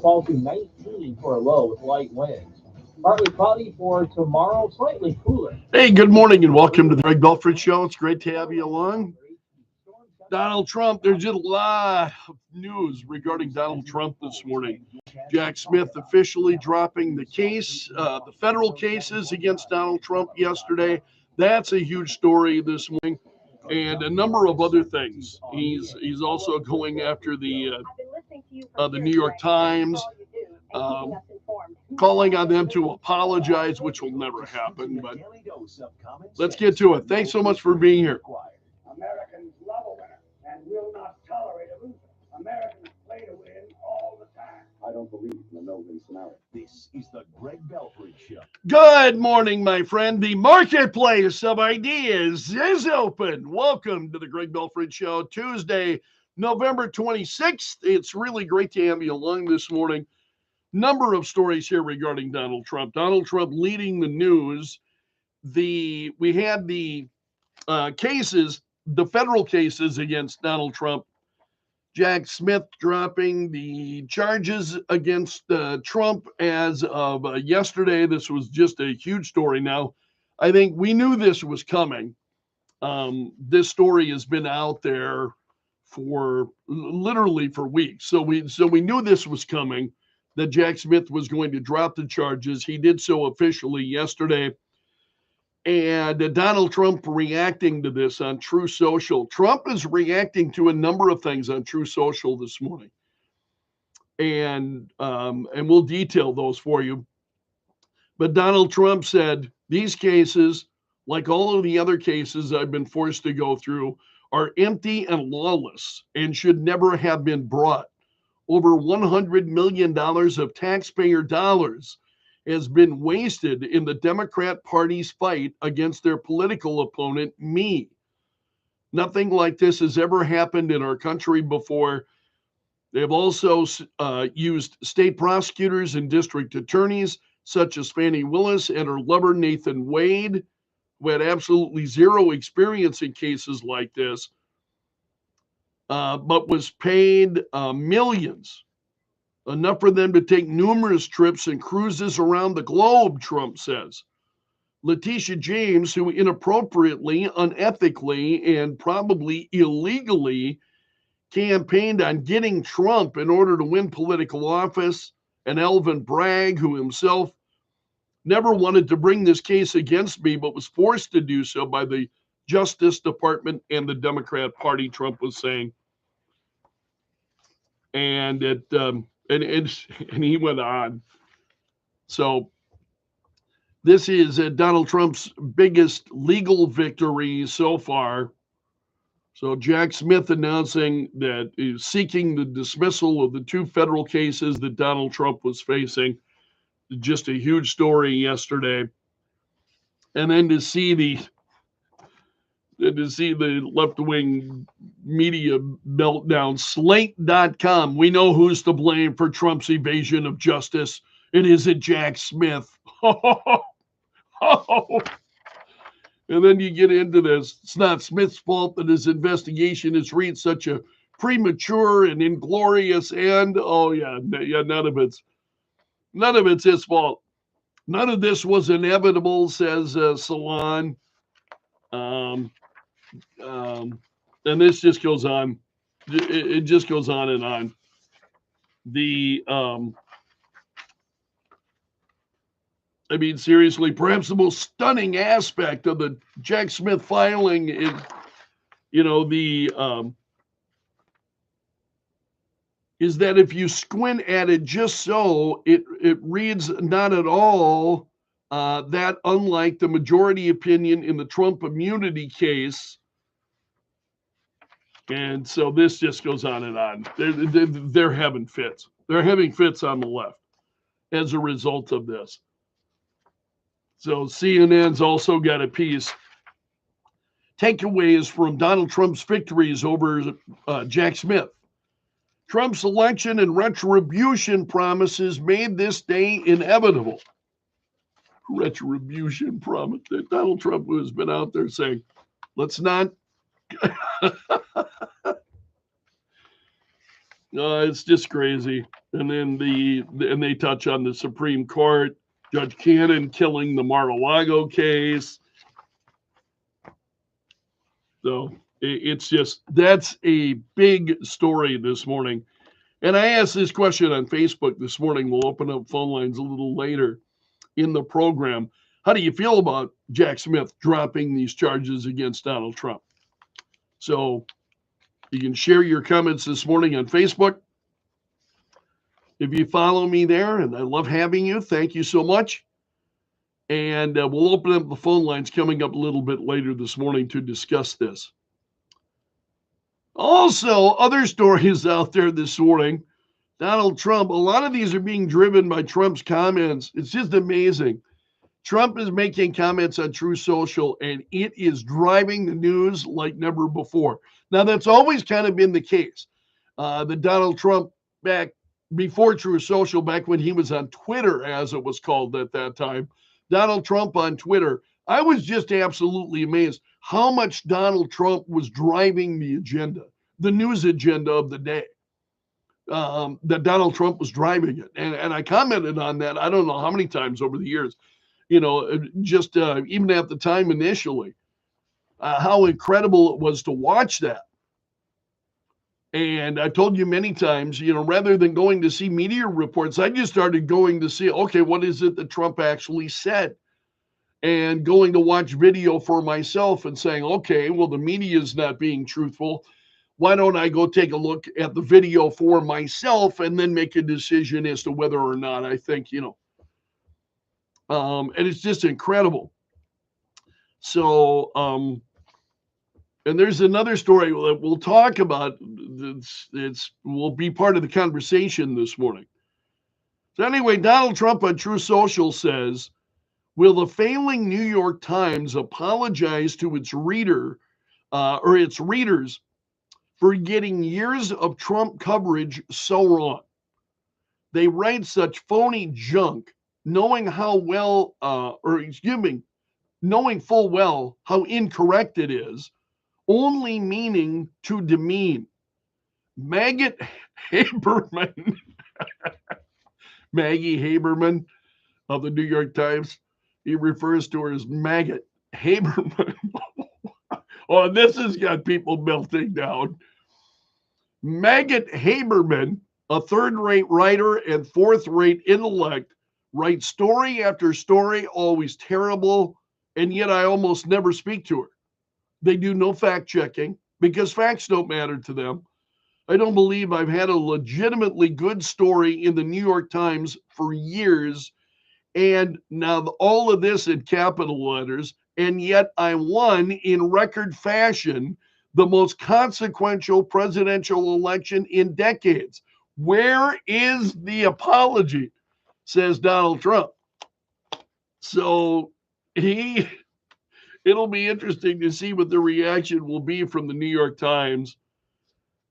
Fall to 19 for a low with light winds. Partly cloudy for tomorrow, slightly cooler. Hey, good morning and welcome to the Greg Belfrage Show. It's great to have you along. Donald Trump, there's just a lot of news regarding Donald Trump this morning. Jack Smith officially dropping the federal cases against Donald Trump yesterday. That's a huge story this morning, and a number of other things. He's also going after the New York Times, um, calling on them to apologize, which will never happen. But let's get to it. Thanks so much for being here. Americans love a winner and will not tolerate a loser. Americans play to win all the time. I don't believe in the no-win scenario. This is the Greg Belfrage Show. Good morning, my friend. The marketplace of ideas is open. Welcome to the Greg Belfrage Show, Tuesday, November 26th. It's really great to have you along this morning. Number of stories here regarding Donald Trump. Donald Trump leading the news. We had the cases, the federal cases against Donald Trump. Jack Smith dropping the charges against Trump as of yesterday. This was just a huge story. Now, I think we knew this was coming. This story has been out there for literally for weeks. So we knew this was coming, that Jack Smith was going to drop the charges. He did so officially yesterday. And Donald Trump reacting to this on True Social. Trump is reacting to a number of things on True Social this morning. And we'll detail those for you. But Donald Trump said, these cases, like all of the other cases I've been forced to go through, are empty and lawless and should never have been brought. Over $100 million of taxpayer dollars has been wasted in the Democrat Party's fight against their political opponent, me. Nothing like this has ever happened in our country before. They've also used state prosecutors and district attorneys, such as Fani Willis and her lover, Nathan Wade, who had absolutely zero experience in cases like this, but was paid millions. Enough for them to take numerous trips and cruises around the globe, Trump says. Letitia James, who inappropriately, unethically, and probably illegally campaigned on getting Trump in order to win political office, and Alvin Bragg, who himself never wanted to bring this case against me, but was forced to do so by the Justice Department and the Democrat Party, Trump was saying. And and he went on. So this is Donald Trump's biggest legal victory so far. So Jack Smith announcing that he's seeking the dismissal of the two federal cases that Donald Trump was facing. Just a huge story yesterday. And then to see the left-wing media meltdown, Slate.com. We know who's to blame for Trump's evasion of justice. It isn't Jack Smith. And then you get into this. It's not Smith's fault that his investigation has reached such a premature and inglorious end. Oh yeah, none of it's his fault. None of this was inevitable, says Salon. And this just goes on. It just goes on and on. Seriously, perhaps the most stunning aspect of the Jack Smith filing is, is that if you squint at it just so, it reads not at all that unlike the majority opinion in the Trump immunity case. And so this just goes on and on. They're having fits. They're having fits on the left as a result of this. So CNN's also got a piece. Takeaways from Donald Trump's victories over Jack Smith. Trump's election and retribution promises made this day inevitable. Retribution promise. Donald Trump has been out there saying, let's not It's just crazy. And then and they touch on the Supreme Court, Judge Cannon killing the Mar-a-Lago case. So it's just, that's a big story this morning. And I asked this question on Facebook this morning. We'll open up phone lines a little later in the program. How do you feel about Jack Smith dropping these charges against Donald Trump? So you can share your comments this morning on Facebook. If you follow me there, and I love having you, thank you so much. And we'll open up the phone lines coming up a little bit later this morning to discuss this. Also, other stories out there this morning. Donald Trump, a lot of these are being driven by Trump's comments. It's just amazing. Trump is making comments on True Social, and it is driving the news like never before. Now, that's always kind of been the case. The Donald Trump back before True Social, back when he was on Twitter, as it was called at that time, Donald Trump on Twitter, I was just absolutely amazed how much Donald Trump was driving the agenda, the news agenda of the day. That Donald Trump was driving it. And I commented on that, I don't know how many times over the years, just even at the time initially, how incredible it was to watch that. And I told you many times, rather than going to see media reports, I just started going to see, okay, what is it that Trump actually said? And going to watch video for myself and saying, okay, well, the media is not being truthful. Why don't I go take a look at the video for myself and then make a decision as to whether or not I think, and it's just incredible. So, and there's another story that we'll talk about. It's will be part of the conversation this morning. So anyway, Donald Trump on True Social says, will the failing New York Times apologize to its reader or its readers for getting years of Trump coverage so wrong? They write such phony junk, knowing knowing full well how incorrect it is, only meaning to demean. Maggot Haberman, Maggie Haberman of the New York Times, he refers to her as Maggot Haberman. Oh, this has got people melting down. Maggot Haberman, a third-rate writer and fourth-rate intellect, writes story after story, always terrible, and yet I almost never speak to her. They do no fact-checking because facts don't matter to them. I don't believe I've had a legitimately good story in the New York Times for years, and now all of this in capital letters, and yet I won in record fashion the most consequential presidential election in decades. Where is the apology? Says Donald Trump. So it'll be interesting to see what the reaction will be from the New York Times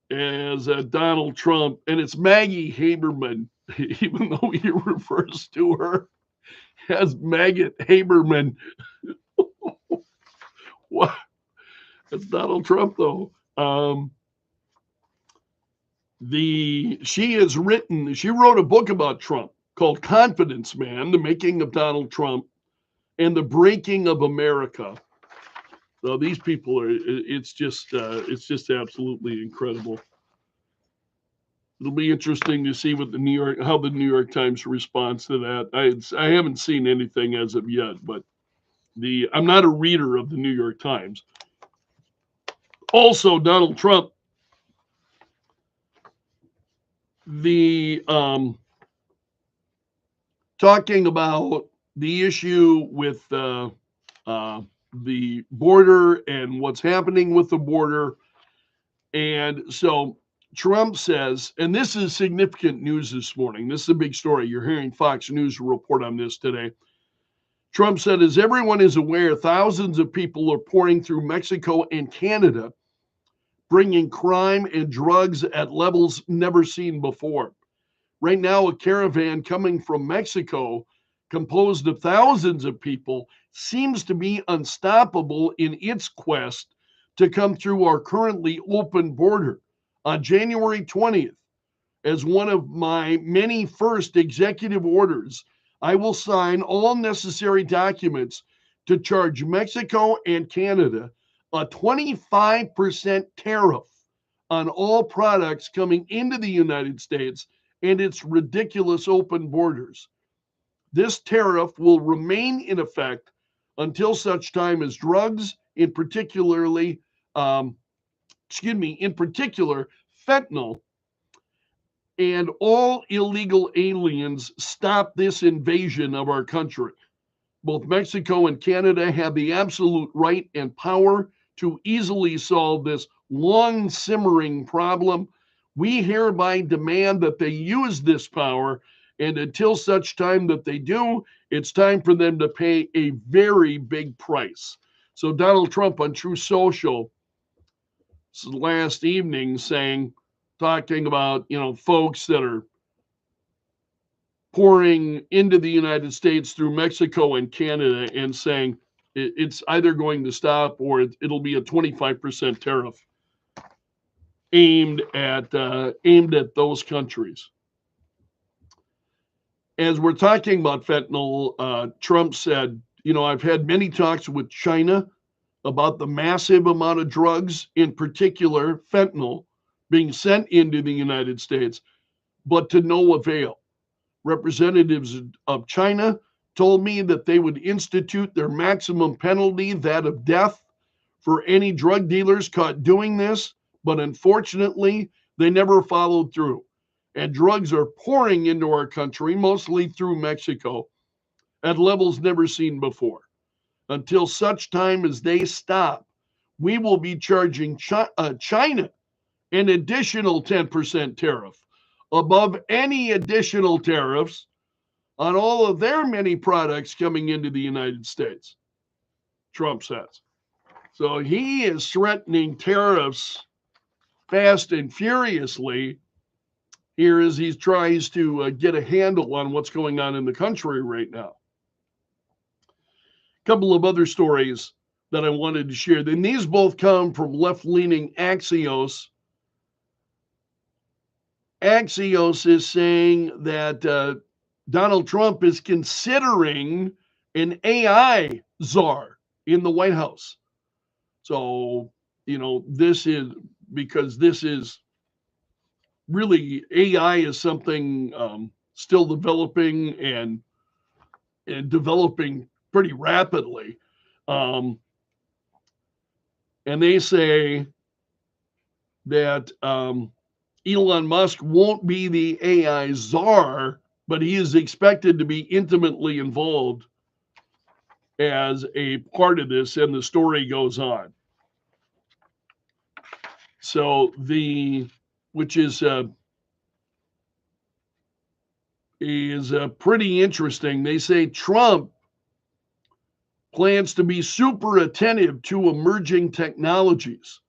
as Donald Trump, and it's Maggie Haberman, even though he refers to her as Maggot Haberman. What? That's Donald Trump, though. She wrote a book about Trump called Confidence Man, the making of Donald Trump and the breaking of America. So these people it's just absolutely incredible. It'll be interesting to see what how the New York Times responds to that. I haven't seen anything as of yet, but I'm not a reader of the New York Times. Also, Donald Trump, talking about the issue with the border and what's happening with the border. And so Trump says, and this is significant news this morning. This is a big story. You're hearing Fox News report on this today. Trump said, as everyone is aware, thousands of people are pouring through Mexico and Canada, bringing crime and drugs at levels never seen before. Right now, a caravan coming from Mexico, composed of thousands of people, seems to be unstoppable in its quest to come through our currently open border. On January 20th, as one of my many first executive orders, I will sign all necessary documents to charge Mexico and Canada a 25% tariff on all products coming into the United States and its ridiculous open borders. This tariff will remain in effect until such time as drugs, in particular, fentanyl, and all illegal aliens stop this invasion of our country. Both Mexico and Canada have the absolute right and power to easily solve this long simmering problem. We hereby demand that they use this power, and until such time that they do, it's time for them to pay a very big price. So Donald Trump on True Social last evening talking about, folks that are pouring into the United States through Mexico and Canada, and saying it's either going to stop or it'll be a 25% tariff aimed at those countries. As we're talking about fentanyl, Trump said, I've had many talks with China about the massive amount of drugs, in particular fentanyl, being sent into the United States, but to no avail. Representatives of China told me that they would institute their maximum penalty, that of death, for any drug dealers caught doing this, but unfortunately, they never followed through. And drugs are pouring into our country, mostly through Mexico, at levels never seen before. Until such time as they stop, we will be charging China an additional 10% tariff above any additional tariffs on all of their many products coming into the United States, Trump says. So he is threatening tariffs fast and furiously here as he tries to get a handle on what's going on in the country right now. A couple of other stories that I wanted to share. And these both come from left-leaning Axios. Axios is saying that Donald Trump is considering an AI czar in the White House. So, this is because this is really, AI is something still developing and developing pretty rapidly. And they say that Elon Musk won't be the AI czar, but he is expected to be intimately involved as a part of this, and the story goes on. So which is pretty interesting. They say Trump plans to be super attentive to emerging technologies.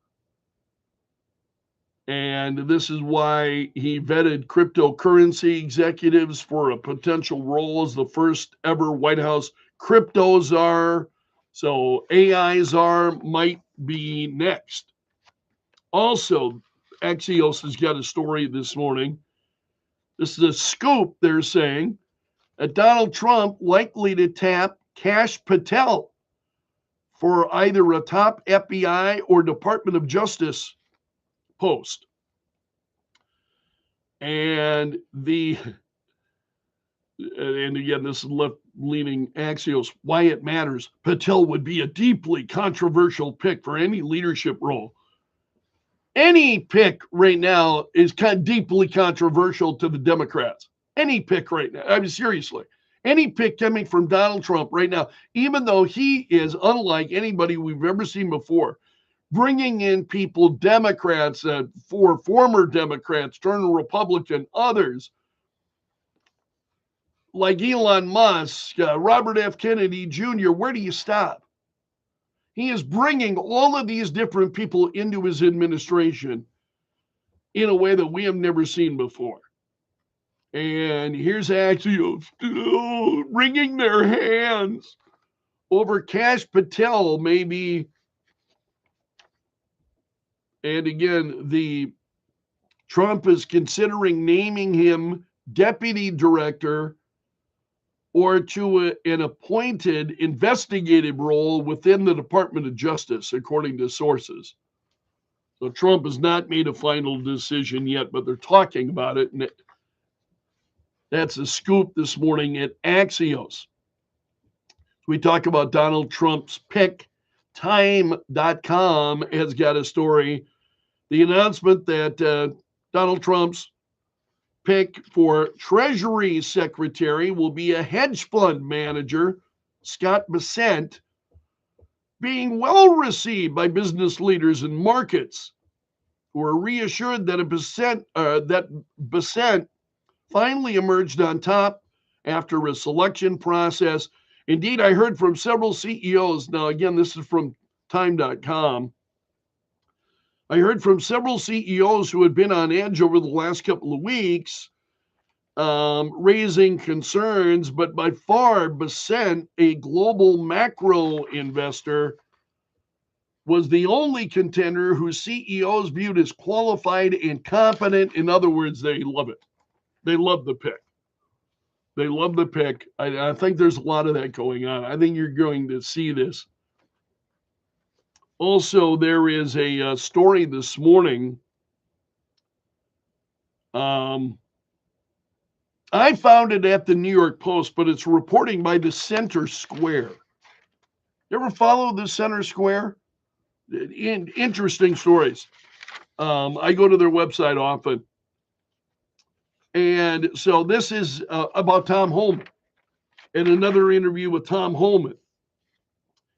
And this is why he vetted cryptocurrency executives for a potential role as the first ever White House crypto czar. So AI czar might be next. Also, Axios has got a story this morning. This is a scoop, they're saying, that Donald Trump likely to tap Kash Patel for either a top FBI or Department of Justice post. And again, this is left-leaning Axios, why it matters. Patel would be a deeply controversial pick for any leadership role. Any pick right now is kind of deeply controversial to the Democrats. Any pick right now. I mean, seriously. Any pick coming from Donald Trump right now, even though he is unlike anybody we've ever seen before, bringing in people, Democrats, former Democrats, turning Republican, others, like Elon Musk, Robert F. Kennedy Jr., where do you stop? He is bringing all of these different people into his administration in a way that we have never seen before. And here's Axios wringing their hands over Kash Patel, maybe. And again, Trump is considering naming him deputy director or to an appointed investigative role within the Department of Justice, according to sources. So Trump has not made a final decision yet, but they're talking about it. And that's a scoop this morning at Axios. We talk about Donald Trump's pick. Time.com has got a story. The announcement that Donald Trump's pick for Treasury Secretary will be a hedge fund manager, Scott Bessent, being well received by business leaders and markets who are reassured that Bessent finally emerged on top after a selection process. Indeed, I heard from several CEOs. Now, again, this is from time.com. I heard from several CEOs who had been on edge over the last couple of weeks, raising concerns, but by far, Bessent, a global macro investor, was the only contender whose CEOs viewed as qualified and competent. In other words, they love it. They love the pick. They love the pick. I think there's a lot of that going on. I think you're going to see this. Also, there is a story this morning. I found it at the New York Post, but it's reporting by the Center Square. You ever follow the Center Square? Interesting stories. I go to their website often. And so this is about Tom Homan and another interview with Tom Homan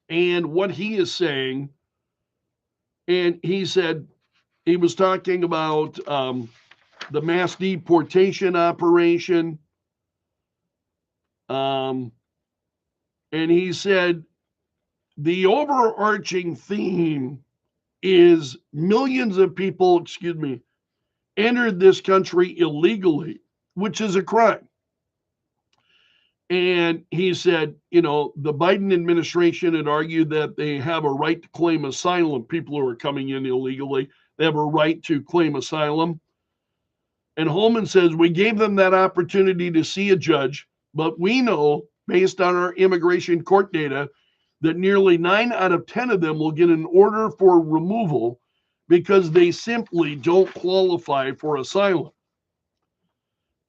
and what he is saying. And he said he was talking about the mass deportation operation. And he said the overarching theme is millions of people, entered this country illegally, which is a crime. And he said, the Biden administration had argued that they have a right to claim asylum. People who are coming in illegally, they have a right to claim asylum. And Holman says, we gave them that opportunity to see a judge, but we know, based on our immigration court data, that nearly 9 out of 10 of them will get an order for removal because they simply don't qualify for asylum.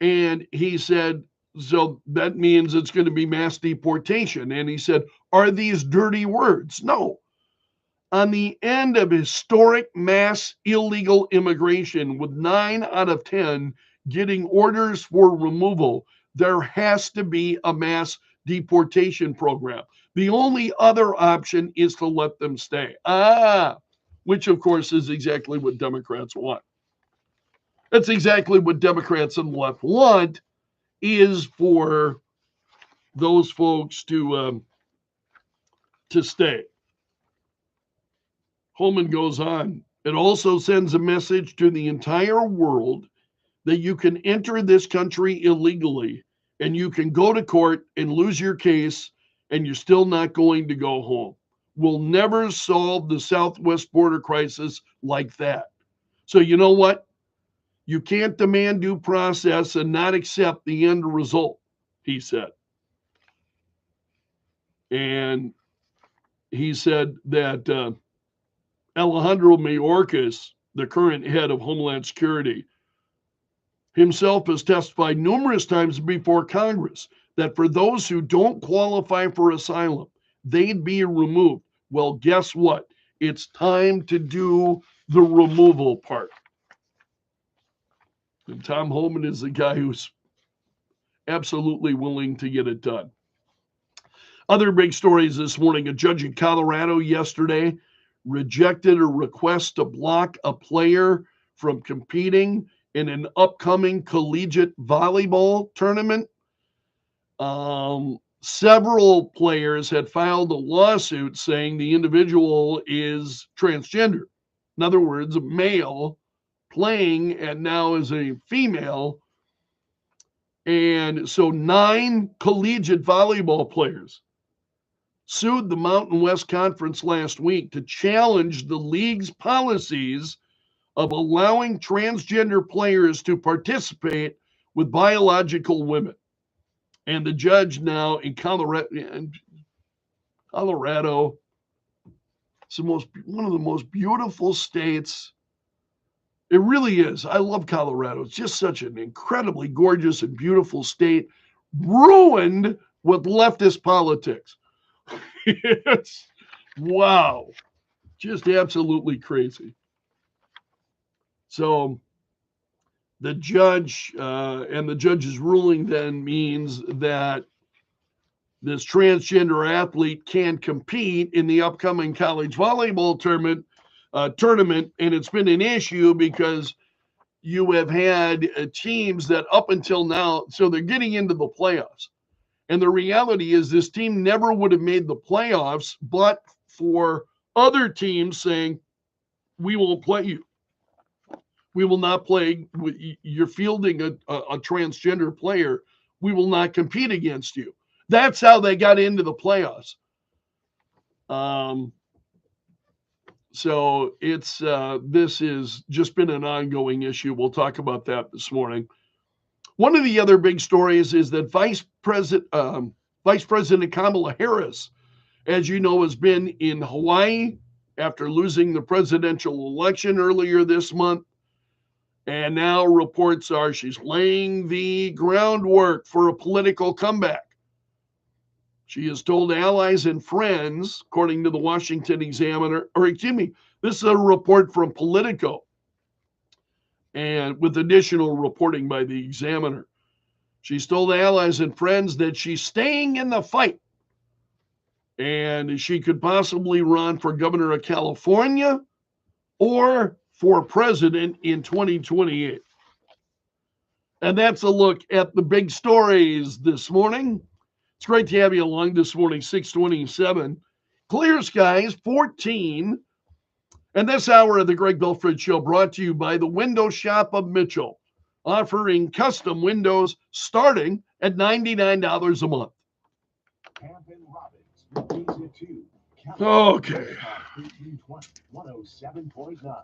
And he said, so that means it's going to be mass deportation. And he said, are these dirty words? No. On the end of historic mass illegal immigration, with 9 out of 10 getting orders for removal, there has to be a mass deportation program. The only other option is to let them stay. Which, of course, is exactly what Democrats want. That's exactly what Democrats and the left want, is for those folks to stay. Holman goes on. It also sends a message to the entire world that you can enter this country illegally and you can go to court and lose your case and you're still not going to go home. We'll never solve the Southwest border crisis like that. So you know what? You can't demand due process and not accept the end result, he said. And he said that Alejandro Mayorkas, the current head of Homeland Security, himself has testified numerous times before Congress that for those who don't qualify for asylum, they'd be removed. Well, guess what? It's time to do the removal part. And Tom Homan is the guy who's absolutely willing to get it done. Other big stories this morning. A judge in Colorado yesterday rejected a request to block a player from competing in an upcoming collegiate volleyball tournament. Several players had filed a lawsuit saying the individual is transgender. In other words, a male playing and now as a female. And so 9 collegiate volleyball players sued the Mountain West Conference last week to challenge the league's policies of allowing transgender players to participate with biological women. And the judge now in Colorado, it's one of the most beautiful states. It really is. I love Colorado. It's just such an incredibly gorgeous and beautiful state, ruined with leftist politics. It's wow, just absolutely crazy. So the judge and the judge's ruling then means that this transgender athlete can compete in the upcoming college volleyball tournament, and it's been an issue because you have had teams that up until now, so they're getting into the playoffs. And the reality is this team never would have made the playoffs, but for other teams saying, we won't play you. We will not play. You're fielding a transgender player. We will not compete against you. That's how they got into the playoffs. So it's this has just been an ongoing issue. We'll talk about that this morning. One of the other big stories is that Vice President Kamala Harris, as you know, has been in Hawaii after losing the presidential election earlier this month. And now reports are she's laying the groundwork for a political comeback. She has told allies and friends, according to the Washington Examiner, this is a report from Politico, and with additional reporting by the Examiner. She's told allies and friends that she's staying in the fight, and she could possibly run for governor of California or for president in 2028. And that's a look at the big stories this morning. It's great to have you along this morning, 627. Clear skies, 14. And this hour of the Greg Belfrage Show brought to you by the Window Shop of Mitchell, offering custom windows starting at $99 a month. Okay. 107.9.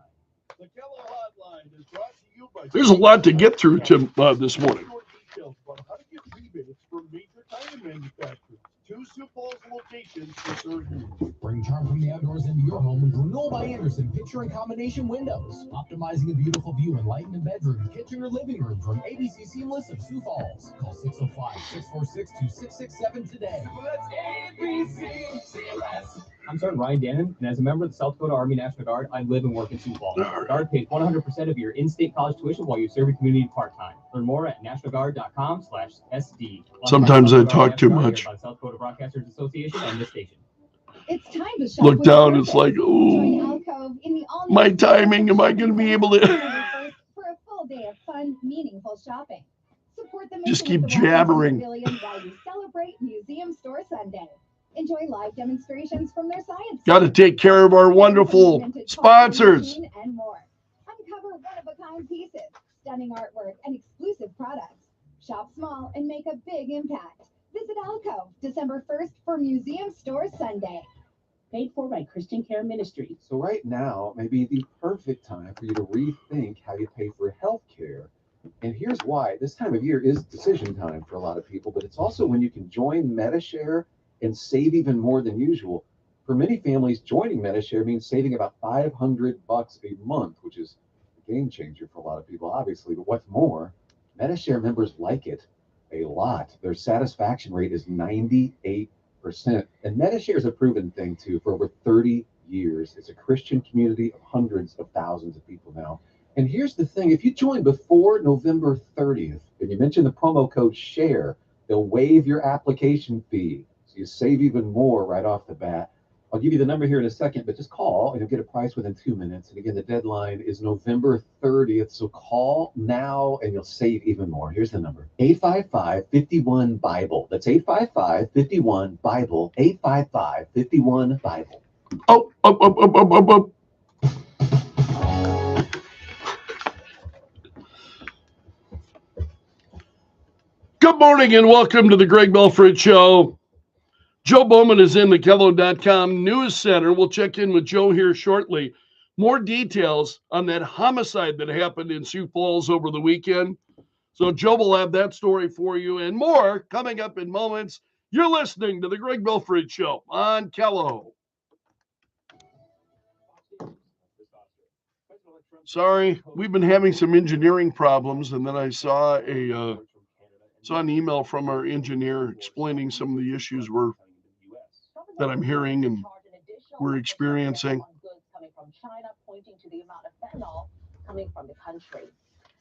The Kello Hotline is brought to you by. There's a lot to get through this morning. Details about how to get rebates from major tire manufacturers. 2 Sioux Falls locations to serve you. Bring charm from the outdoors into your home with Renewal by Andersen picture and combination windows. Optimizing a beautiful view and light in the bedroom, kitchen, or living room from ABC Seamless of Sioux Falls. Call 605-646-2667 today. Let's ABC Seamless. I'm Sergeant Ryan Dannon, and as a member of the South Dakota Army National Guard, I live and work in Sioux Falls. The Guard pays 100% of your in-state college tuition while you serve your community part-time. Learn more at nationalguard.com/SD. Sometimes I talk too much. By South Dakota Broadcasters Association and this station. It's time to shop. Look with down, Perfect. it's like, Join ooh, Alcove in the all-new my timing, am I going to be able to? for a full day of fun, meaningful shopping. Support the Just mission keep with the Washington jabbering. Pavilion while you celebrate Museum Store Sunday. Enjoy live demonstrations from their science. Got to take care of our wonderful sponsors. And more. Uncover one-of-a-kind pieces, stunning artwork, and exclusive products. Shop small and make a big impact. Visit Alcove December 1st for Museum Store Sunday. Paid for by Christian Care Ministry. So right now may be the perfect time for you to rethink how you pay for health care. And here's why. This time of year is decision time for a lot of people, but it's also when you can join MediShare and save even more than usual. For many families, joining MediShare means saving about $500 a month, which is a game changer for a lot of people, obviously. But what's more, MediShare members like it a lot. Their satisfaction rate is 98%. And MediShare is a proven thing, too, for over 30 years. It's a Christian community of hundreds of thousands of people now. And here's the thing. If you join before November 30th, and you mention the promo code SHARE, they'll waive your application fee. So you save even more right off the bat. I'll give you the number here in a second, but just call and you'll get a price within 2 minutes. And again, the deadline is November 30th. So call now and you'll save even more. Here's the number: 855-51-BIBLE. That's 855-51-BIBLE. 855-51-BIBLE. Oh. Good morning and welcome to the Greg Belfrage Show. Joe Bowman is in the Kello.com News Center. We'll check in with Joe here shortly. more details on that homicide that happened in Sioux Falls over the weekend. So Joe will have that story for you and more coming up in moments. You're listening to the Greg Belfrage Show on Kello. Sorry, we've been having some engineering problems, and then I saw an email from our engineer explaining some of the issues that I'm hearing and we're experiencing. Coming from China, pointing to the amount of fentanyl coming from the country.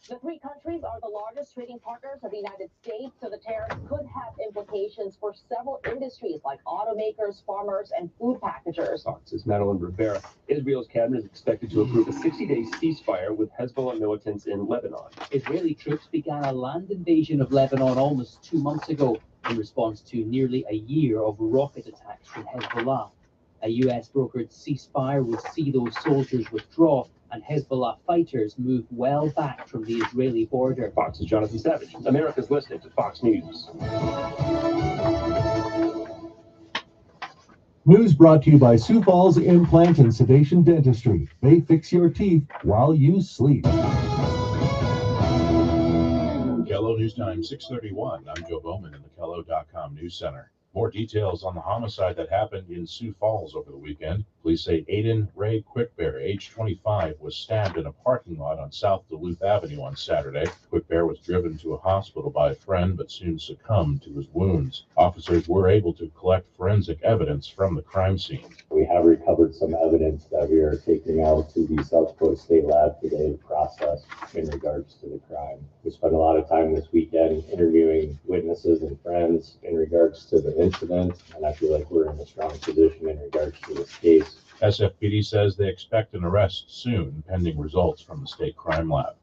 The three countries are the largest trading partners of the United States, so the tariffs could have implications for several industries like automakers, farmers, and food packagers. Fox's Madeline Rivera. Israel's cabinet is expected to approve a 60-day ceasefire with Hezbollah militants in Lebanon. Israeli troops began a land invasion of Lebanon almost 2 months ago in response to nearly a year of rocket attacks from Hezbollah. A U.S.-brokered ceasefire would see those soldiers withdraw and Hezbollah fighters move well back from the Israeli border. Fox's Jonathan Savage. America's listening to Fox News. News brought to you by Sioux Falls Implant and Sedation Dentistry. They fix your teeth while you sleep. Kello News Time 6:31. I'm Joe Bowman in the Kello.com News Center. More details on the homicide that happened in Sioux Falls over the weekend. Police say Aiden Ray Quickbear, age 25, was stabbed in a parking lot on South Duluth Avenue on Saturday. Quickbear was driven to a hospital by a friend but soon succumbed to his wounds. Officers were able to collect forensic evidence from the crime scene. We have recovered some evidence that we are taking out to the South Dakota State Lab today to process in regards to the crime. We spent a lot of time this weekend interviewing witnesses and friends in regards to the incident, and I feel like we're in a strong position in regards to this case. SFPD says they expect an arrest soon, pending results from the state crime lab.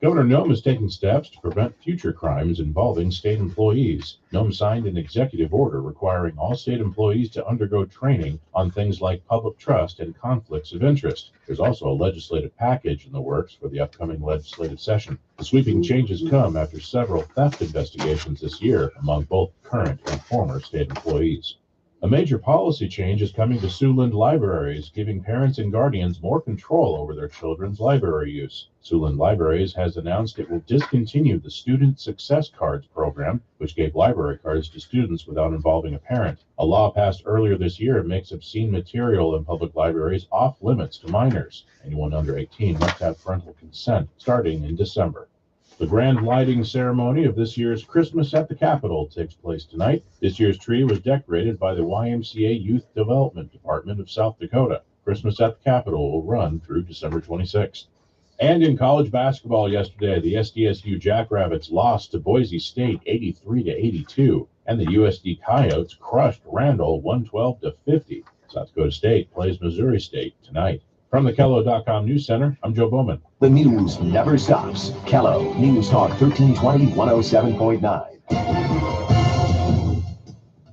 Governor Noem is taking steps to prevent future crimes involving state employees. Noem signed an executive order requiring all state employees to undergo training on things like public trust and conflicts of interest. There's also a legislative package in the works for the upcoming legislative session. The sweeping changes come after several theft investigations this year among both current and former state employees. A major policy change is coming to Siouxland libraries, giving parents and guardians more control over their children's library use. Siouxland Libraries has announced it will discontinue the Student Success Cards program, which gave library cards to students without involving a parent. A law passed earlier this year makes obscene material in public libraries off limits to minors. Anyone under 18 must have parental consent starting in December. The grand lighting ceremony of this year's Christmas at the Capitol takes place tonight. This year's tree was decorated by the YMCA Youth Development Department of South Dakota. Christmas at the Capitol will run through December 26th. And in college basketball yesterday, the SDSU Jackrabbits lost to Boise State 83-82, and the USD Coyotes crushed Randall 112-50. South Dakota State plays Missouri State tonight. From the Kello.com News Center, I'm Joe Bowman. The news never stops. Kello News Talk 1320 107.9.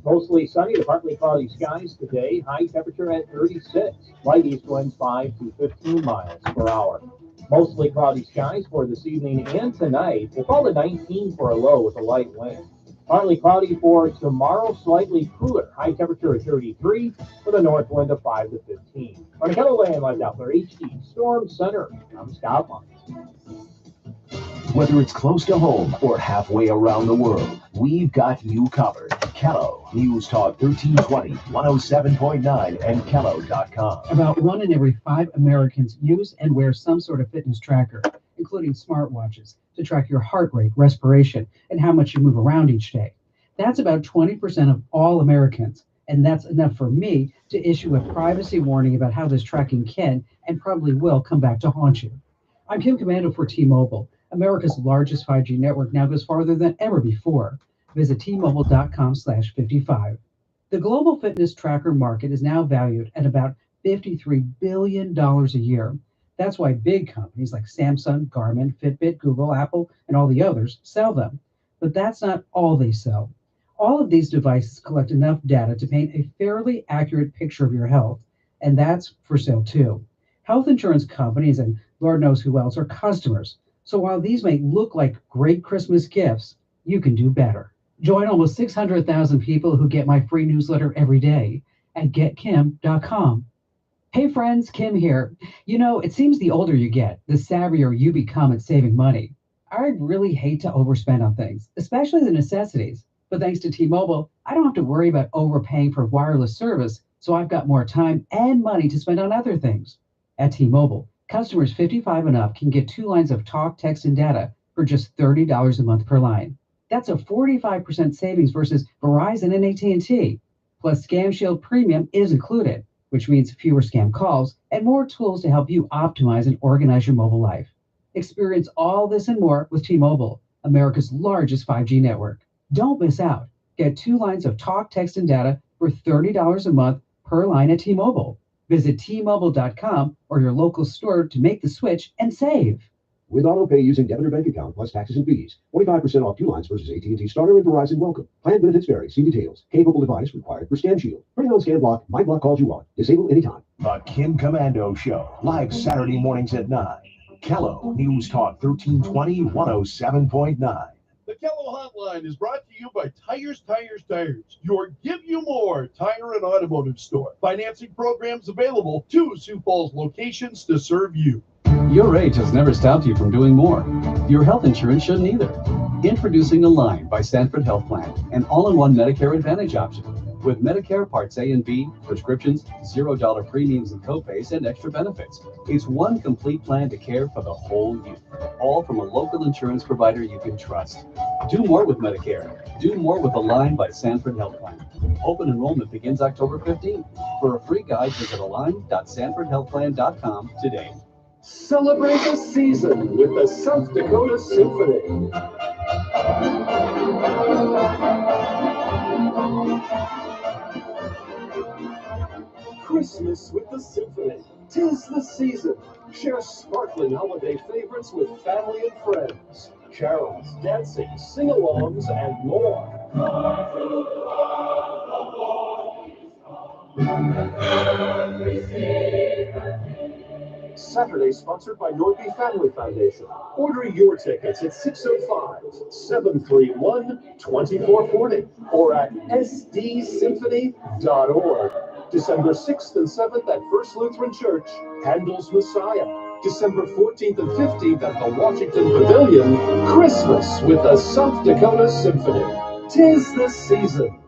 Mostly sunny to partly cloudy skies today. High temperature at 36. Light east winds 5 to 15 miles per hour. Mostly cloudy skies for this evening and tonight. We'll fall to 19 for a low with a light wind. Partly cloudy for tomorrow, slightly cooler. High temperature at 33 with a north wind of 5 to 15. On the Kettle Land Light Doppler HD Storm Center, I'm Scott Lund. Whether it's close to home or halfway around the world, we've got you covered. Kello News Talk 1320 107.9 and Kello.com. About 1 in every 5 Americans use and wear some sort of fitness tracker, including smartwatches, to track your heart rate, respiration, and how much you move around each day. That's about 20% of all Americans, and that's enough for me to issue a privacy warning about how this tracking can and probably will come back to haunt you. I'm Kim Commando for T-Mobile. America's largest 5G network now goes farther than ever before. Visit T-Mobile.com/55. The global fitness tracker market is now valued at about $53 billion a year. That's why big companies like Samsung, Garmin, Fitbit, Google, Apple, and all the others sell them. But that's not all they sell. All of these devices collect enough data to paint a fairly accurate picture of your health, and that's for sale too. Health insurance companies and Lord knows who else are customers. So while these may look like great Christmas gifts, you can do better. Join almost 600,000 people who get my free newsletter every day at getkim.com. Hey friends, Kim here. You know, it seems the older you get, the savvier you become at saving money. I really hate to overspend on things, especially the necessities. But thanks to T-Mobile, I don't have to worry about overpaying for wireless service, so I've got more time and money to spend on other things. At T-Mobile, customers 55 and up can get 2 lines of talk, text, and data for just $30 a month per line. That's a 45% savings versus Verizon and AT&T. Plus, Scam Shield Premium is included, which means fewer scam calls and more tools to help you optimize and organize your mobile life. Experience all this and more with T-Mobile, America's largest 5G network. Don't miss out. Get 2 lines of talk, text, and data for $30 a month per line at T-Mobile. Visit T-Mobile.com or your local store to make the switch and save. With autopay using debit or bank account plus taxes and fees. 25% off 2 lines versus AT&T Starter and Verizon Welcome. Plan benefits vary. See details. Capable device required for Scam Shield. Turn on Scam Block. My block calls you want. Disable anytime. The Kim Commando Show. Live Saturday mornings at 9. Kello News Talk 1320 107.9. The Kello Hotline is brought to you by Tires. Your Give You More tire and automotive store. Financing programs available. 2 Sioux Falls locations to serve you. Your age has never stopped you from doing more. Your health insurance shouldn't either. Introducing Align by Sanford Health Plan, an all-in-one Medicare Advantage option. With Medicare Parts A and B, prescriptions, $0 premiums and copays, and extra benefits. It's one complete plan to care for the whole you. All from a local insurance provider you can trust. Do more with Medicare. Do more with Align by Sanford Health Plan. Open enrollment begins October 15th. For a free guide, visit align.sanfordhealthplan.com today. Celebrate the season with the South Dakota Symphony. Christmas with the Symphony. 'Tis the season. Share sparkling holiday favorites with family and friends. Carols, dancing, sing-alongs, and more. Saturday sponsored by Nordby Family Foundation. Order your tickets at 605-731-2440 or at sdsymphony.org. December 6th and 7th at First Lutheran Church, Handel's Messiah. December 14th and 15th at the Washington Pavilion, Christmas with the South Dakota Symphony. 'Tis the season.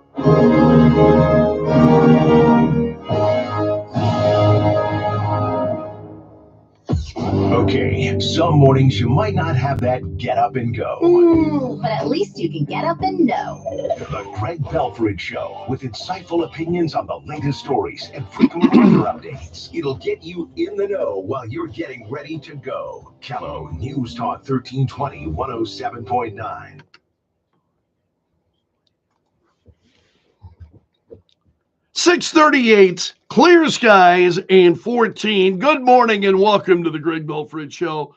Okay, some mornings you might not have that get up and go. But at least you can get up and know. The Greg Belfrage Show, with insightful opinions on the latest stories and frequent weather updates. It'll get you in the know while you're getting ready to go. Kello News Talk 1320 107.9. .638, clear skies, and 14. Good morning and welcome to the Greg Belfrage Show.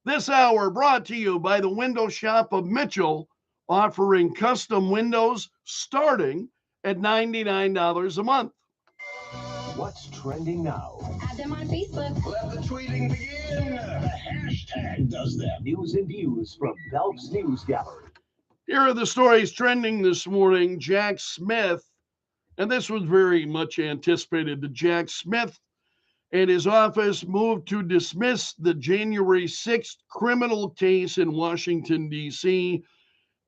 This hour brought to you by the Window Shop of Mitchell, offering custom windows starting at $99 a month. What's trending now? Add them on Facebook. Let the tweeting begin. The hashtag does that. News and views from Belf's News Gallery. Here are the stories trending this morning. Jack Smith, and this was very much anticipated, that Jack Smith and his office moved to dismiss the January 6th criminal case in Washington, D.C.,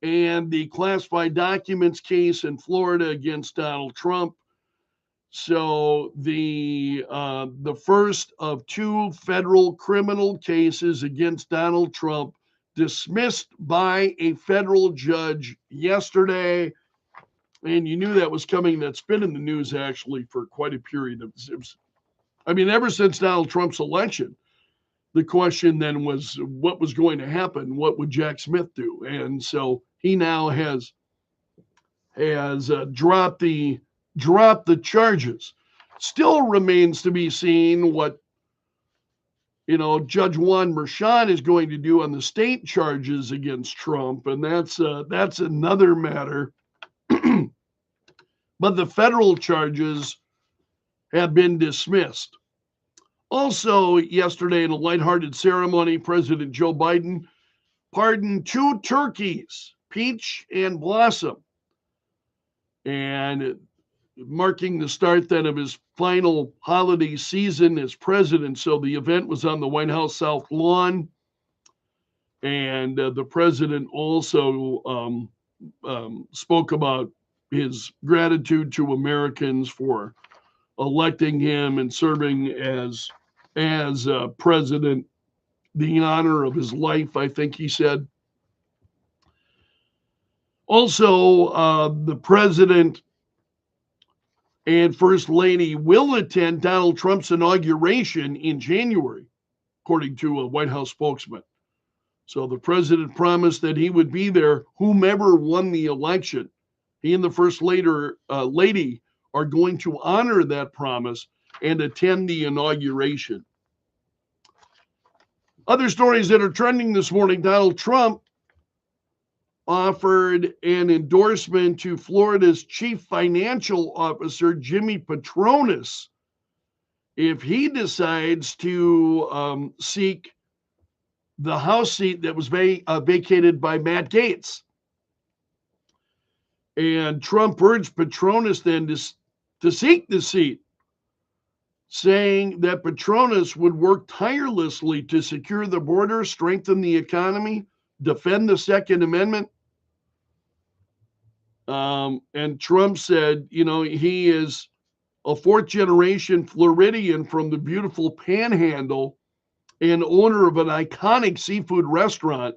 and the classified documents case in Florida against Donald Trump. So the first of 2 federal criminal cases against Donald Trump dismissed by a federal judge yesterday. And you knew that was coming. That's been in the news actually for quite a period of ever since Donald Trump's election. The question then was what was going to happen? What would Jack Smith do? And so he now has dropped the charges. Still remains to be seen what Judge Juan Merchan is going to do on the state charges against Trump, and that's another matter. But the federal charges have been dismissed. Also, yesterday in a lighthearted ceremony, President Joe Biden pardoned 2 turkeys, Peach and Blossom. And marking the start then of his final holiday season as president. So the event was on the White House South Lawn. And the president also spoke about his gratitude to Americans for electing him and serving as president, the honor of his life, I think he said. Also, the president and First Lady will attend Donald Trump's inauguration in January, according to a White House spokesman. So the president promised that he would be there, whomever won the election. He and the First Lady are going to honor that promise and attend the inauguration. Other stories that are trending this morning: Donald Trump offered an endorsement to Florida's chief financial officer, Jimmy Patronis, if he decides to seek the House seat that was vacated by Matt Gaetz. And Trump urged Patronis then to seek the seat, saying that Patronis would work tirelessly to secure the border, strengthen the economy, defend the Second Amendment. And Trump said, he is a fourth-generation Floridian from the beautiful Panhandle and owner of an iconic seafood restaurant.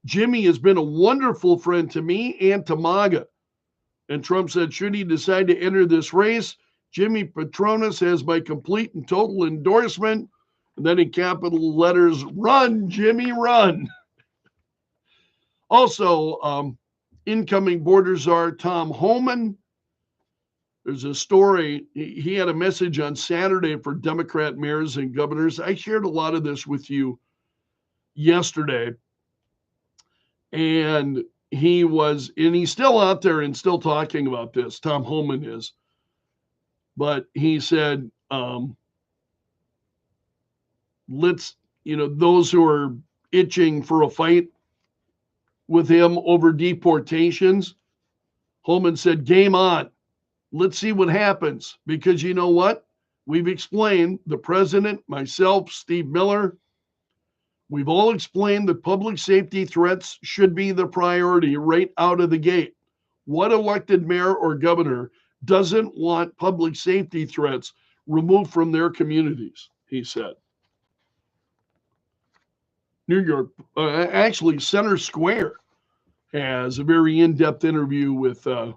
Jimmy has been a wonderful friend to me and to MAGA. And Trump said, should he decide to enter this race, Jimmy Patronis has my complete and total endorsement. And then in capital letters, run, Jimmy, run. Also, incoming border czar Tom Homan. There's a story. He had a message on Saturday for Democrat mayors and governors. I shared a lot of this with you yesterday. And he's still out there and still talking about this. Tom Homan is. But he said, those who are itching for a fight with him over deportations, Homan said, game on. Let's see what happens. Because you know what? We've explained, the president, myself, Steve Miller, we've all explained that public safety threats should be the priority right out of the gate. What elected mayor or governor doesn't want public safety threats removed from their communities, he said. New York, actually Center Square has a very in-depth interview with Tom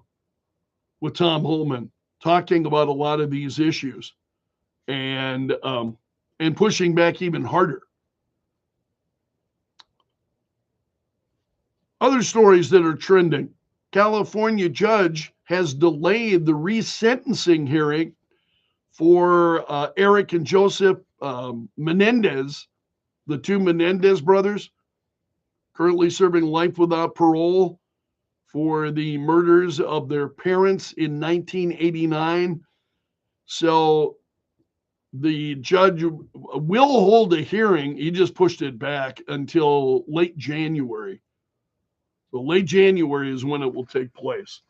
Homan, talking about a lot of these issues and pushing back even harder. Other stories that are trending: California judge has delayed the resentencing hearing for Eric and Joseph Menendez, the two Menendez brothers, currently serving life without parole for the murders of their parents in 1989. So the judge will hold a hearing. He just pushed it back until late January. So late January is when it will take place.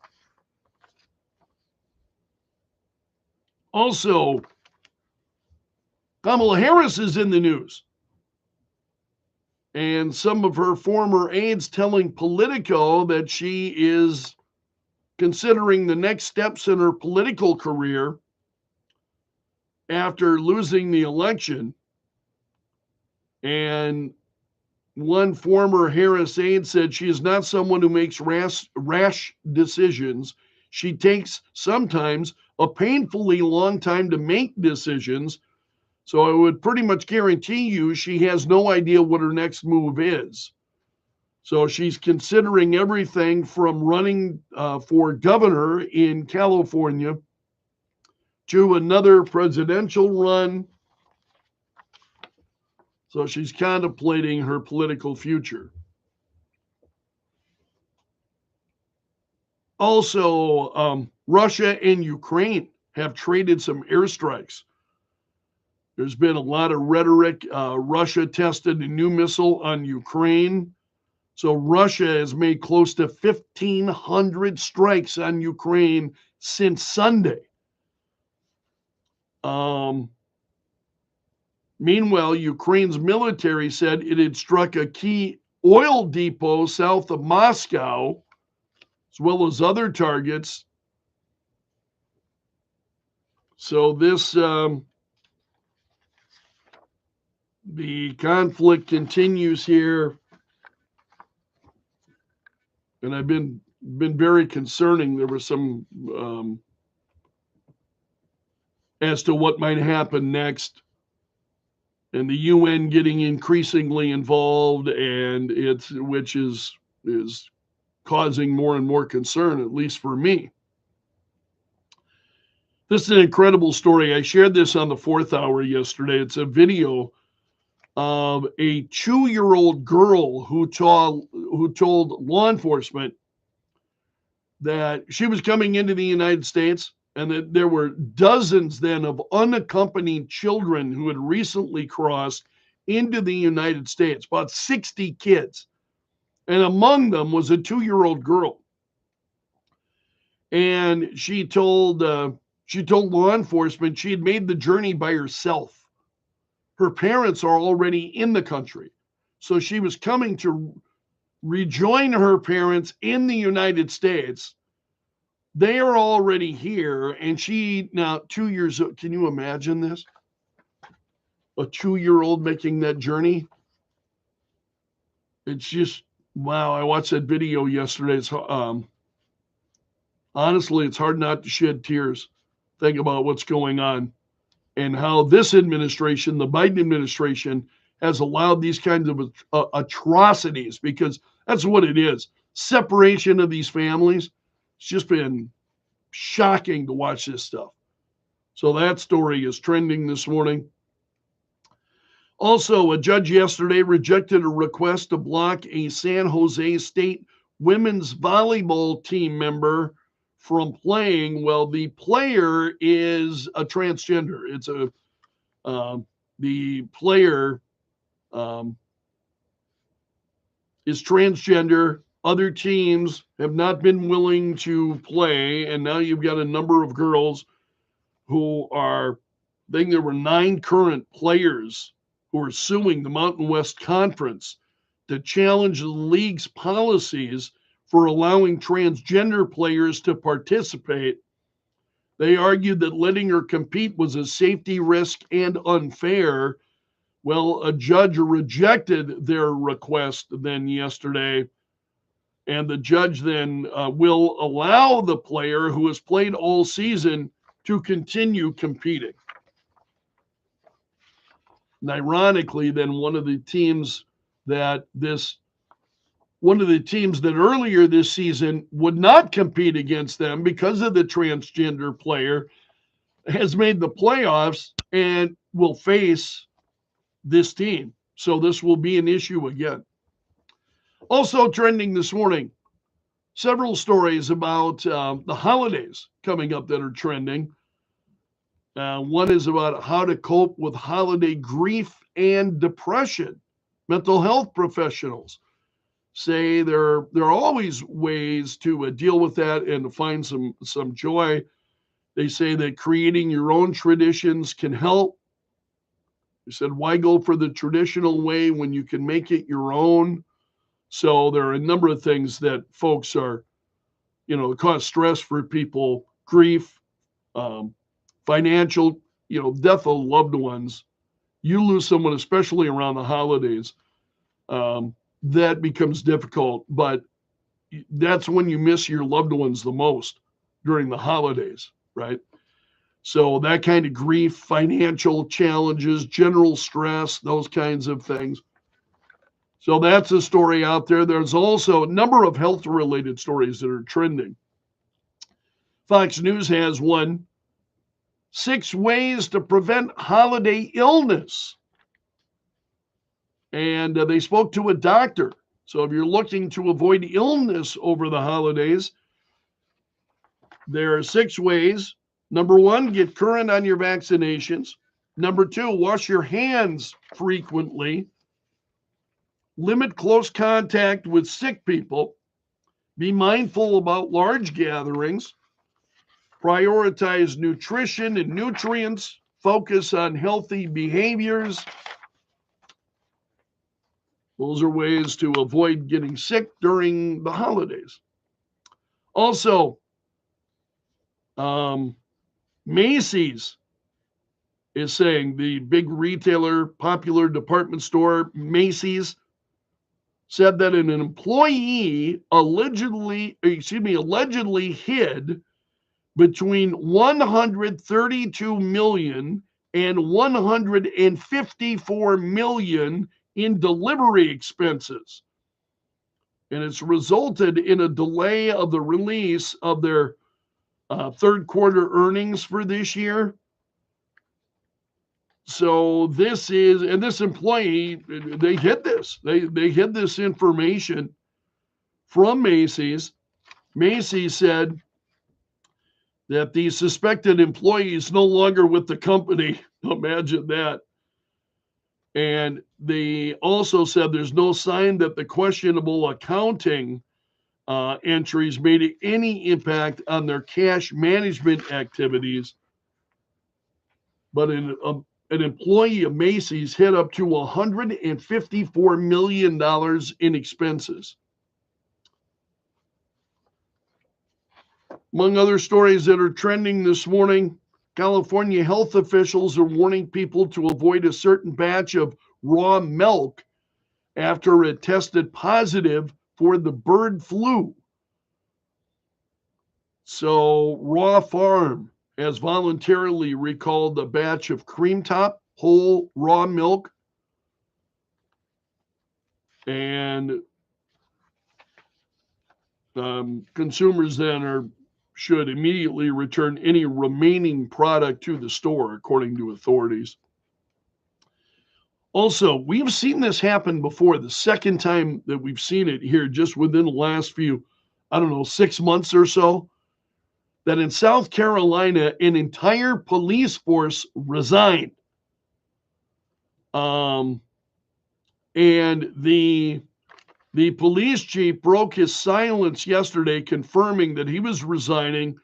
Also, Kamala Harris is in the news. And some of her former aides telling Politico that she is considering the next steps in her political career after losing the election. And one former Harris aide said she is not someone who makes rash decisions. She takes sometimes a painfully long time to make decisions. So I would pretty much guarantee you she has no idea what her next move is. So she's considering everything from running for governor in California to another presidential run. So she's contemplating her political future. Also, Russia and Ukraine have traded some airstrikes. There's been a lot of rhetoric. Russia tested a new missile on Ukraine. So Russia has made close to 1,500 strikes on Ukraine since Sunday. Meanwhile, Ukraine's military said it had struck a key oil depot south of Moscow, as well as other targets. So this, the conflict continues here, and I've been very concerning. There was some as to what might happen next, and the UN getting increasingly involved, and which is causing more and more concern, at least for me. This is an incredible story. I shared this on the 4th hour yesterday. It's a video of a 2-year-old girl who told law enforcement that she was coming into the United States and that there were dozens then of unaccompanied children who had recently crossed into the United States, about 60 kids. And among them was a 2-year-old girl. And she told law enforcement she had made the journey by herself. Her parents are already in the country. So she was coming to rejoin her parents in the United States. They are already here, and she now 2 years old. Can you imagine this? A 2-year-old making that journey. It's just, wow. I watched that video yesterday. It's, honestly, it's hard not to shed tears. Think about what's going on and how this administration, the Biden administration, has allowed these kinds of atrocities, because that's what it is. Separation of these families. It's just been shocking to watch this stuff. So that story is trending this morning. Also, a judge yesterday rejected a request to block a San Jose State women's volleyball team member from playing. Well, the player is a transgender. It's the player is transgender. Other teams have not been willing to play, and now you've got a number of girls who are, I think there were 9 current players who are suing the Mountain West Conference to challenge the league's policies for allowing transgender players to participate. They argued that letting her compete was a safety risk and unfair. Well, a judge rejected their request then yesterday, and the judge then will allow the player who has played all season to continue competing. And ironically, then one of the teams that earlier this season would not compete against them because of the transgender player has made the playoffs and will face this team. So this will be an issue again. Also trending this morning, several stories about the holidays coming up that are trending. One is about how to cope with holiday grief and depression. Mental health professionals say there are always ways to deal with that and to find some joy. They say that creating your own traditions can help. They said, why go for the traditional way when you can make it your own? So there are a number of things that folks are, cause stress for people: grief, financial, death of loved ones. You lose someone, especially around the holidays, that becomes difficult. But that's when you miss your loved ones the most, during the holidays, right? So that kind of grief, financial challenges, general stress, those kinds of things. So that's a story out there. There's also a number of health-related stories that are trending. Fox News has one: 6 ways to prevent holiday illness. And they spoke to a doctor. So if you're looking to avoid illness over the holidays, there are 6 ways. Number 1, get current on your vaccinations. Number 2, wash your hands frequently. limit close contact with sick people, be mindful about large gatherings, prioritize nutrition and nutrients, focus on healthy behaviors. Those are ways to avoid getting sick during the holidays. Also, Macy's is saying, the big retailer, popular department store, Macy's, said that an employee allegedly hid between 132 million and 154 million in delivery expenses. And it's resulted in a delay of the release of their third quarter earnings for this year. So this employee, they hid this. They hid this information from Macy's. Macy's said that the suspected employee is no longer with the company. Imagine that. And they also said there's no sign that the questionable accounting entries made any impact on their cash management activities. But an employee of Macy's hit up to $154 million in expenses. Among other stories that are trending this morning, California health officials are warning people to avoid a certain batch of raw milk after it tested positive for the bird flu. So, Raw Farm has voluntarily recalled a batch of cream top whole raw milk, and consumers then should immediately return any remaining product to the store, according to authorities. Also, we've seen this happen before. The second time that we've seen it here, just within the last few, 6 months or so, that in South Carolina, an entire police force resigned. And the police chief broke his silence yesterday, confirming that he was resigning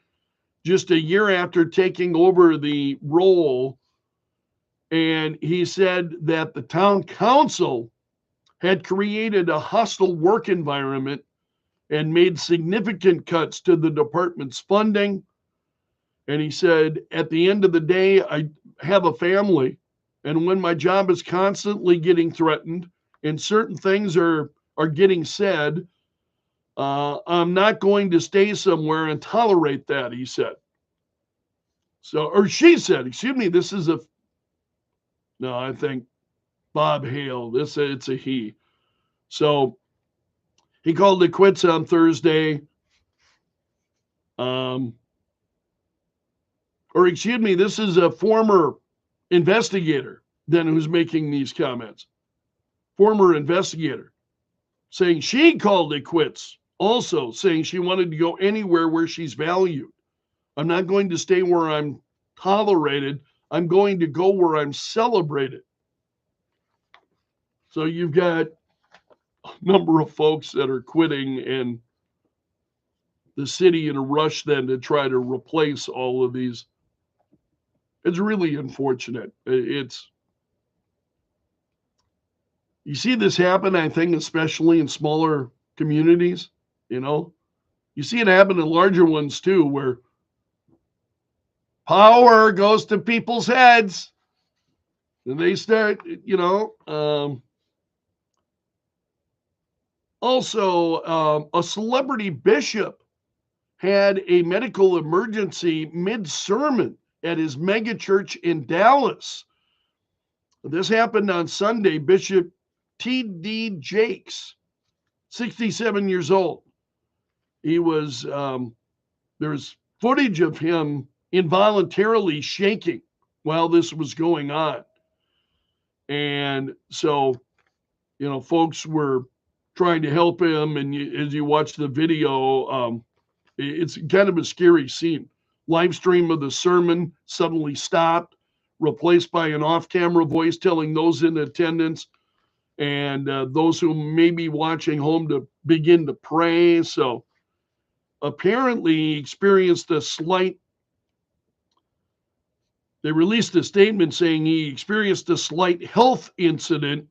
just a year after taking over the role. And he said that the town council had created a hostile work environment and made significant cuts to the department's funding. And he said, at the end of the day, I have a family. And when my job is constantly getting threatened and certain things are getting said, I'm not going to stay somewhere and tolerate that, he said. So, or she said, excuse me, I think Bob Hale, it's a he. So he called it quits on Thursday. This is a former investigator then who's making these comments. Former investigator saying she called it quits, also saying she wanted to go anywhere where she's valued. I'm not going to stay where I'm tolerated. I'm going to go where I'm celebrated. So you've got a number of folks that are quitting, and the city in a rush then to try to replace all of these. It's really unfortunate. You see this happen, I think, especially in smaller communities, You see it happen in larger ones too, where power goes to people's heads and they start, Also, a celebrity bishop had a medical emergency mid-sermon at his megachurch in Dallas. This happened on Sunday. Bishop T.D. Jakes, 67 years old. He was, there's footage of him involuntarily shaking while this was going on. And so, folks were trying to help him. And as you watch the video, it's kind of a scary scene. Live stream of the sermon suddenly stopped, replaced by an off-camera voice telling those in attendance and those who may be watching home to begin to pray. So apparently he experienced a slight, they released a statement saying he experienced a slight health incident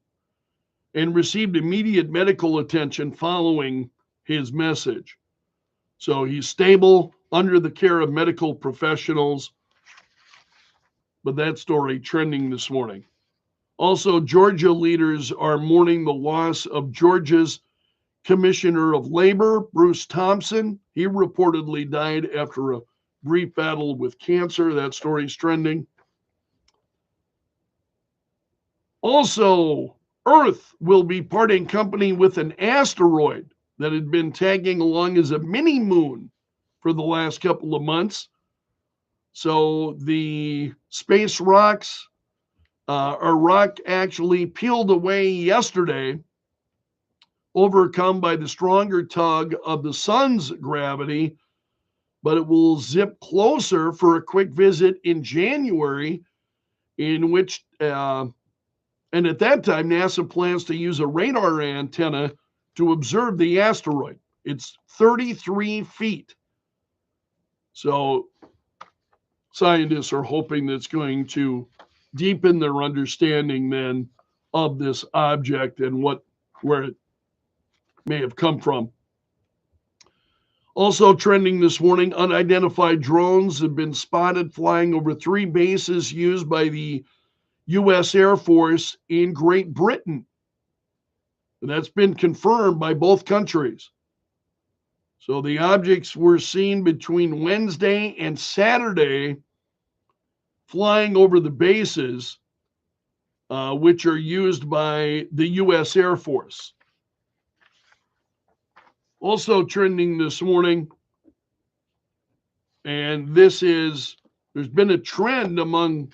and received immediate medical attention following his message. So he's stable under the care of medical professionals. But that story trending this morning. Also, Georgia leaders are mourning the loss of Georgia's Commissioner of Labor, Bruce Thompson. He reportedly died after a brief battle with cancer. That story's trending. Also, Earth will be parting company with an asteroid that had been tagging along as a mini moon for the last couple of months. So the space rocks, a rock actually peeled away yesterday, overcome by the stronger tug of the sun's gravity, but it will zip closer for a quick visit in January, in which, and at that time, NASA plans to use a radar antenna to observe the asteroid. It's 33 feet. So scientists are hoping that's going to deepen their understanding then of this object and where it may have come from. Also trending this morning, unidentified drones have been spotted flying over 3 bases used by the U.S. Air Force in Great Britain. And that's been confirmed by both countries. So the objects were seen between Wednesday and Saturday flying over the bases, which are used by the U.S. Air Force. Also trending this morning, and there's been a trend among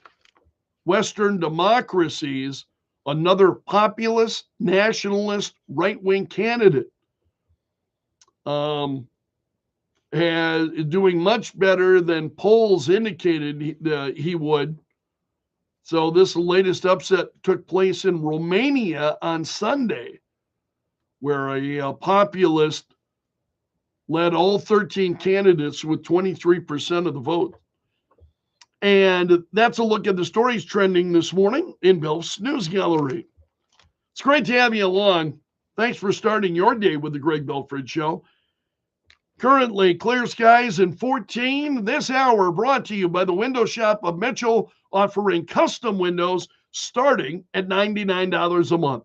Western democracies, another populist, nationalist, right-wing candidate doing much better than polls indicated he would. So this latest upset took place in Romania on Sunday, where a populist led all 13 candidates with 23% of the vote. And that's a look at the stories trending this morning in Bill's News Gallery. It's great to have you along. Thanks for starting your day with the Greg Belfrage Show. Currently, clear skies in 14 this hour, brought to you by the Window Shop of Mitchell, offering custom windows starting at $99 a month.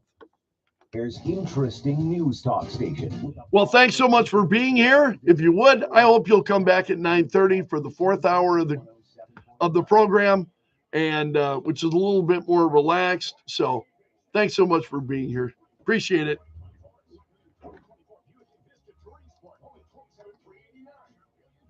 There's interesting news talk station. Well, thanks so much for being here. If you would, I hope you'll come back at 9:30 for the 4th hour of the program, and which is a little bit more relaxed. So thanks so much for being here. Appreciate it.